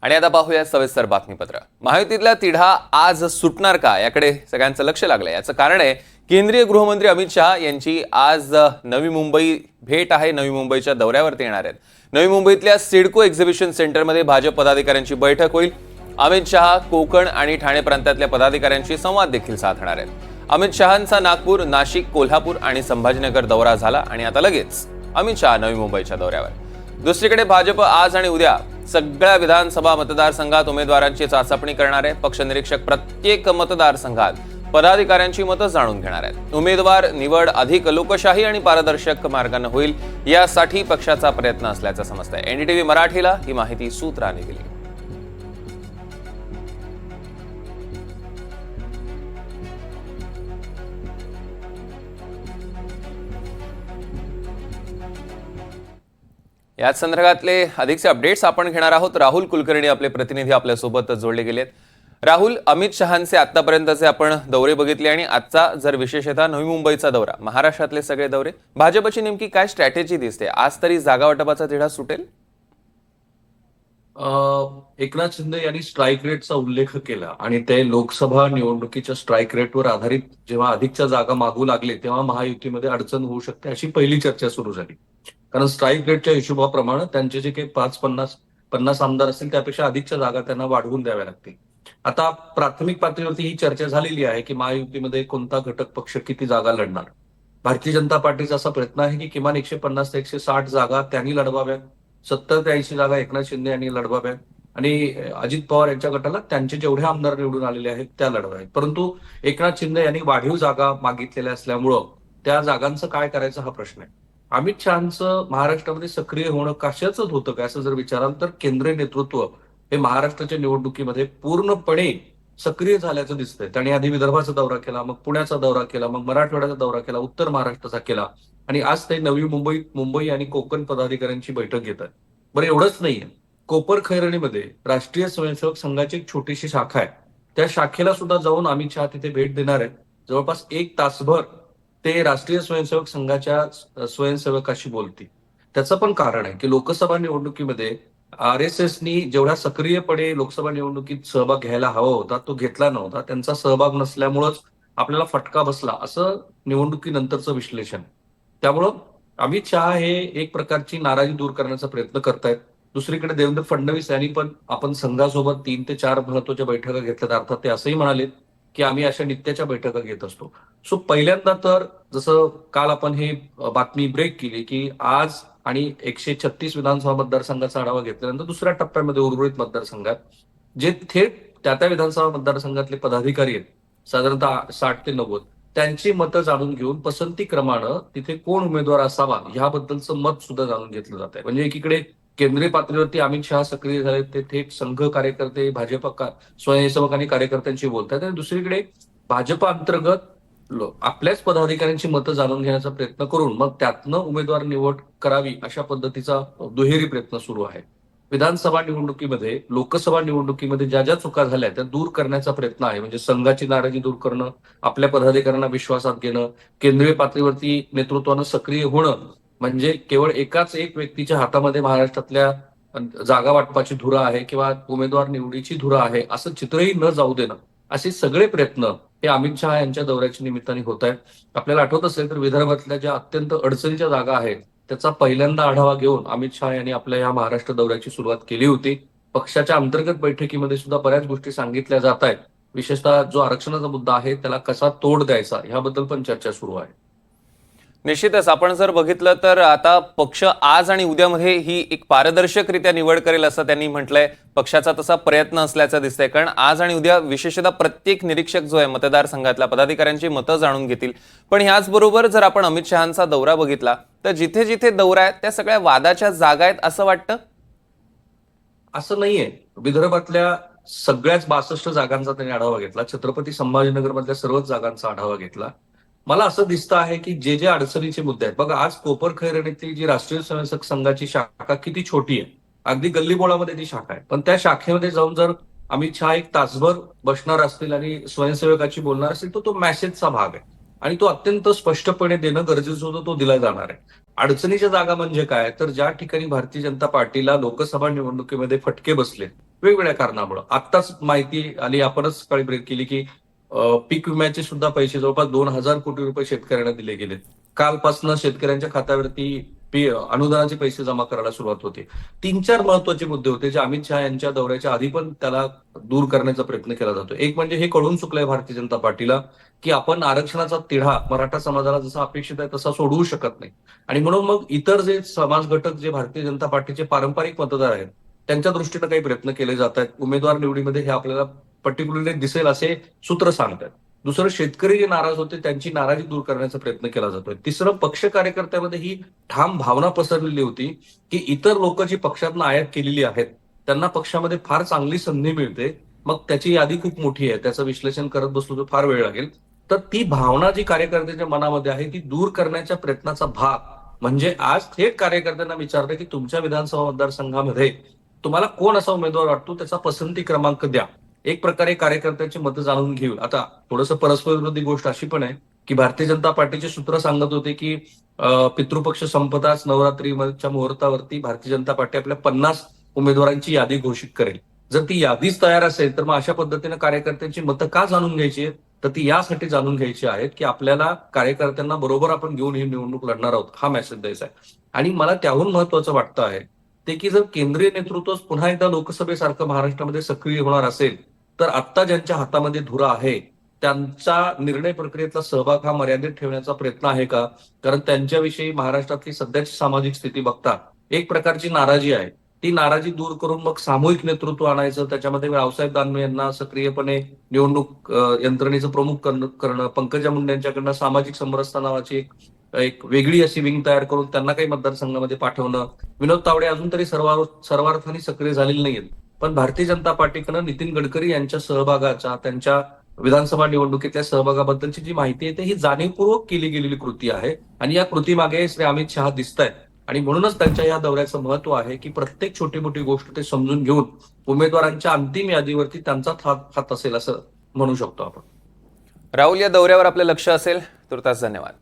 आणि आता पाहूया सविस्तर बातमीपत्र. महायुतीतला तिढा आज सुटणार का याकडे सगळ्यांचं लक्ष लागलंय. याचं कारण आहे केंद्रीय गृहमंत्री अमित शहा यांची आज नवी मुंबई भेट आहे. नवी मुंबईच्या दौऱ्यावरती येणार आहेत. नवी मुंबईतल्या सिडको एक्झिबिशन सेंटरमध्ये भाजप पदाधिकाऱ्यांची बैठक होईल. अमित शहा कोकण आणि ठाणे प्रांतातल्या पदाधिकाऱ्यांशी संवाद देखील साधणार आहेत. अमित शहांचा नागपूर, नाशिक, कोल्हापूर आणि संभाजीनगर दौरा झाला आणि आता लगेच अमित शहा नवी मुंबईच्या दौऱ्यावर. दुसरीकडे भाजप आज आणि उद्या सगळ्या विधानसभा मतदारसंघात उमेदवारांची चाचपणी करणार आहे. पक्ष निरीक्षक प्रत्येक मतदारसंघात पदाधिकाऱ्यांची मतं जाणून घेणार आहेत. उमेदवार निवड अधिक लोकशाही आणि पारदर्शक मार्गाने होईल यासाठी पक्षाचा प्रयत्न असल्याचं समजतंय. एनडीटीव्ही मराठीला ही माहिती सूत्रांनी दिली. याच संदर्भातले अधिकचे अपडेट्स आपण घेणार आहोत. राहुल कुलकर्णी आपले प्रतिनिधी आपल्यासोबत जोडले गेलेत. राहुल, अमित शहांचे आतापर्यंतचे आपण दौरे बघितले आणि आजचा जर विशेषतः नवी मुंबईचा दौरा, महाराष्ट्रातले सगळे दौरे, भाजपची नेमकी काय स्ट्रॅटेजी दिसते? आज तरी जागा वाटपाचा तिढा सुटेल? एकनाथ शिंदे यांनी स्ट्राईक रेटचा उल्लेख केला आणि ते लोकसभा निवडणुकीच्या स्ट्राईक रेटवर आधारित जेव्हा अधिकच्या जागा मागू लागले तेव्हा महायुतीमध्ये अडचण होऊ शकते अशी पहिली चर्चा सुरू झाली. कारण स्ट्राईक रेटच्या हिशोबाप्रमाणे त्यांचे जे काही 50 आमदार असतील त्यापेक्षा अधिकच्या जागा त्यांना वाढवून द्याव्या लागतील. आता प्राथमिक पातळीवरती ही चर्चा झालेली आहे की महायुतीमध्ये कोणता घटक पक्ष किती जागा लढणार. भारतीय जनता पार्टीचा असा प्रयत्न आहे की किमान 150 ते 160 जागा त्यांनी लढवाव्यात, 70 ते 80 जागा एकनाथ शिंदे यांनी लढवाव्यात आणि अजित पवार यांच्या गटाला त्यांचे जेवढे आमदार निवडून आलेले आहेत त्या लढवाव्यात. परंतु एकनाथ शिंदे यांनी वाढीव जागा मागितलेल्या असल्यामुळं त्या जागांचं काय करायचं हा प्रश्न आहे. अमित शहांचं महाराष्ट्रामध्ये सक्रिय होणं कशाचंच होतं का असं जर विचाराल तर केंद्रीय नेतृत्व हे महाराष्ट्राच्या निवडणुकीमध्ये पूर्णपणे सक्रिय झाल्याचं दिसतंय. त्यांनी आधी विदर्भाचा दौरा केला, मग पुण्याचा दौरा केला, मग मराठवाड्याचा दौरा केला, उत्तर महाराष्ट्राचा केला आणि आज ते नवी मुंबई आणि कोकण पदाधिकाऱ्यांची बैठक घेतात. बरं, एवढंच नाहीये, कोपरखैरणीमध्ये राष्ट्रीय स्वयंसेवक संघाची एक छोटीशी शाखा आहे. त्या शाखेला सुद्धा जाऊन अमित शहा तिथे भेट देणार आहेत. जवळपास 1 तासभर ते राष्ट्रीय स्वयंसेवक संघाच्या स्वयंसेवकाशी बोलतील. त्याचं पण कारण आहे की लोकसभा निवडणुकीमध्ये RSSनी जेवढा सक्रियपणे लोकसभा निवडणुकीत सहभाग घ्यायला हवा होता तो घेतला नव्हता. त्यांचा सहभाग नसल्यामुळंच आपल्याला फटका बसला असं निवडणुकीनंतरचं विश्लेषण. त्यामुळं अमित शहा हे एक प्रकारची नाराजी दूर करण्याचा प्रयत्न करतायत. दुसरीकडे देवेंद्र फडणवीस यांनी पण आपण संघासोबत 3 ते 4 महत्वाच्या बैठका घेतल्यात. अर्थात ते असंही म्हणाले की आम्ही अशा नित्याच्या बैठका घेत असतो. सो पहिल्यांदा तर जसं काल आपण हे बातमी ब्रेक केली की आज आणि 136 विधानसभा मतदारसंघाचा आढावा घेतल्यानंतर दुसऱ्या टप्प्यामध्ये उर्वरित मतदारसंघात जे थेट त्या विधानसभा मतदारसंघातले पदाधिकारी आहेत, साधारणतः 60 ते 90, त्यांची मतं जाणून घेऊन पसंती क्रमानं तिथे कोण उमेदवार असावा ह्याबद्दलचं मत सुद्धा जाणून घेतलं जात आहे. म्हणजे एकीकडे केंद्रीय पातळीवरती अमित शहा सक्रिय झाले, ते थेट संघ कार्यकर्ते, भाजप स्वयंसेवक आणि कार्यकर्त्यांशी बोलतात आणि दुसरीकडे भाजप अंतर्गत आपल्याच पदाधिकाऱ्यांची मतं जाणून घेण्याचा प्रयत्न करून मग त्यातनं उमेदवार निवड करावी अशा पद्धतीचा दुहेरी प्रयत्न सुरू आहे. विधानसभा निवडणुकीमध्ये, लोकसभा निवडणुकीमध्ये ज्या ज्या चुका झाल्या त्या दूर करण्याचा प्रयत्न आहे. म्हणजे संघाची नाराजी दूर करणं, आपल्या पदाधिकाऱ्यांना विश्वासात घेणं, केंद्रीय पातळीवरती नेतृत्वानं सक्रिय होणं, म्हणजे केवळ एकाच एक व्यक्तीच्या हातामध्ये महाराष्ट्रातल्या जागा वाटपाची धुरा आहे किंवा उमेदवार निवडीची धुरा आहे असं चित्रही न जाऊ देणं, असे सगळे प्रयत्न हे अमित शहा यांच्या दौऱ्याच्या निमित्ताने होत आहेत. आपल्याला आठवत असेल तर विदर्भातल्या ज्या अत्यंत अडचणीच्या जागा आहेत त्याचा पहिल्यांदा आढावा घेऊन अमित शहा यांनी आपल्या या महाराष्ट्र दौऱ्याची सुरुवात केली होती. पक्षाच्या अंतर्गत बैठकीमध्ये सुद्धा बऱ्याच गोष्टी सांगितल्या जात आहेत. विशेषतः जो आरक्षणाचा मुद्दा आहे त्याला कसा तोड द्यायचा ह्याबद्दल पण चर्चा सुरू आहे. निश्चितच आपण जर बघितलं तर आता पक्ष आज आणि उद्यामध्ये ही एक पारदर्शकरित्या निवड करेल असं त्यांनी म्हटलंय. पक्षाचा तसा प्रयत्न असल्याचं दिसतंय, कारण आज आणि उद्या विशेषतः प्रत्येक निरीक्षक जो आहे मतदारसंघातल्या पदाधिकाऱ्यांची मतं जाणून घेतील. पण ह्याचबरोबर जर आपण अमित शहांचा दौरा बघितला तर जिथे जिथे दौरा आहेत त्या सगळ्या वादाच्या जागा आहेत असं वाटतं? असं नाहीये. विदर्भातल्या सगळ्याच 62 जागांचा त्यांनी आढावा घेतला. छत्रपती संभाजीनगर मधल्या सर्वच जागांचा आढावा घेतला. मला असं दिसतं आहे की जे जे अडचणीचे मुद्दे आहेत, बघा आज कोपरखैरणीतली जी राष्ट्रीय स्वयंसेवक संघाची शाखा किती छोटी आहे, अगदी गल्लीबोळामध्ये ती शाखा आहे. पण त्या शाखेमध्ये जाऊन जर अमित शहा 1 तासभर बसणार असतील आणि स्वयंसेवकाची बोलणार असेल तर तो मेसेजचा भाग आहे आणि तो अत्यंत स्पष्टपणे देणं गरजेचं होतं, तो दिला जाणार आहे. अडचणीच्या जागा म्हणजे काय, तर ज्या ठिकाणी भारतीय जनता पार्टीला लोकसभा निवडणुकीमध्ये फटके बसले वेगवेगळ्या कारणामुळे. आत्ताच माहिती आली, आपणच सकाळी ब्रेक केली की पीक विम्याचे सुद्धा पैसे जवळपास 2,000 कोटी रुपये शेतकऱ्यांना दिले गेलेत. कालपासून शेतकऱ्यांच्या खात्यावरती अनुदानाचे पैसे जमा करायला सुरुवात होते. 3-4 महत्वाचे मुद्दे होते जे अमित शहा यांच्या दौऱ्याच्या आधी पण त्याला दूर करण्याचा प्रयत्न केला जातो. एक म्हणजे हे कळून चुकलंय भारतीय जनता पार्टीला की आपण आरक्षणाचा तिढा मराठा समाजाला जसा अपेक्षित आहे तसा सोडवू शकत नाही. आणि म्हणून मग इतर जे समाज घटक जे भारतीय जनता पार्टीचे पारंपरिक मतदार आहेत त्यांच्या दृष्टीनं काही प्रयत्न केले जात आहेत. उमेदवार निवडीमध्ये हे आपल्याला पर्टिक्युलरली दिसेल असे सूत्र सांगतात. दुसरं, शेतकरी जे नाराज होते त्यांची नाराजी दूर करण्याचा प्रयत्न केला जातोय. तिसरं, पक्ष कार्यकर्त्यामध्ये ही ठाम भावना पसरलेली होती की इतर लोक जी पक्षातनं आयात केलेली आहेत त्यांना पक्षामध्ये फार चांगली संधी मिळते, मग त्याची यादी खूप मोठी आहे, त्याचं विश्लेषण करत बसलो तर फार वेळ लागेल. तर ती भावना जी कार्यकर्त्याच्या मनामध्ये आहे ती दूर करण्याच्या प्रयत्नाचा भाग म्हणजे आज थेट कार्यकर्त्यांना विचारलं की तुमच्या विधानसभा मतदारसंघामध्ये तुम्हाला कोण असा उमेदवार वाटतो त्याचा पसंती क्रमांक द्या. एक प्रकारे कार्यकर्त्यांची मतं जाणून घेऊ. आता थोडंसं परस्पर विरोधी गोष्ट अशी पण आहे की भारतीय जनता पार्टीचे सूत्र सांगत होते की पितृपक्ष संपताच नवरात्रीच्या मुहूर्तावरती भारतीय जनता पार्टी आपल्या 50 उमेदवारांची यादी घोषित करेल. जर ती यादीच तयार असेल तर मग अशा पद्धतीने कार्यकर्त्यांची मतं का जाणून घ्यायची आहेत? तर ती यासाठी जाणून घ्यायची आहेत की आपल्याला कार्यकर्त्यांना बरोबर आपण घेऊन ही निवडणूक लढणार आहोत हा मेसेज द्यायचा आहे. आणि मला त्याहून महत्वाचं वाटतं आहे ते की जर केंद्रीय नेतृत्व पुन्हा एकदा लोकसभेसारखं महाराष्ट्रामध्ये सक्रिय होणार असेल तर आत्ता ज्यांच्या हातामध्ये धुरा आहे त्यांचा निर्णय प्रक्रियेतला सहभाग हा मर्यादित ठेवण्याचा प्रयत्न आहे का? कारण त्यांच्याविषयी महाराष्ट्रातली सध्याची सामाजिक स्थिती बघता एक प्रकारची नाराजी आहे. ती नाराजी दूर करून मग सामूहिक नेतृत्व आणायचं, त्याच्यामध्ये रावसाहेब दानवे यांना सक्रियपणे निवडणूक यंत्रणेचं प्रमुख करणं, पंकजा मुंडे यांच्याकडनं सामाजिक समरसता नावाची एक वेगळी अशी विंग तयार करून त्यांना काही मतदारसंघामध्ये पाठवणं. विनोद तावडे अजून तरी सर्वार्थाने सक्रिय झालेले नाहीयेत, पण भारतीय जनता पार्टीकडनं नितीन गडकरी यांच्या सहभागाचा, त्यांच्या विधानसभा निवडणुकीतल्या सहभागाबद्दलची जी माहिती आहे ही जाणीवपूर्वक केली गेलेली कृती आहे आणि या कृतीमागे श्री अमित शहा दिसत आहेत. आणि म्हणूनच त्यांच्या या दौऱ्याचं महत्व आहे की प्रत्येक छोटी मोठी गोष्ट ते समजून घेऊन उमेदवारांच्या अंतिम यादीवरती त्यांचा हात असेल असं म्हणू शकतो आपण. राहुल, या दौऱ्यावर आपलं लक्ष असेल. तुर्तास धन्यवाद.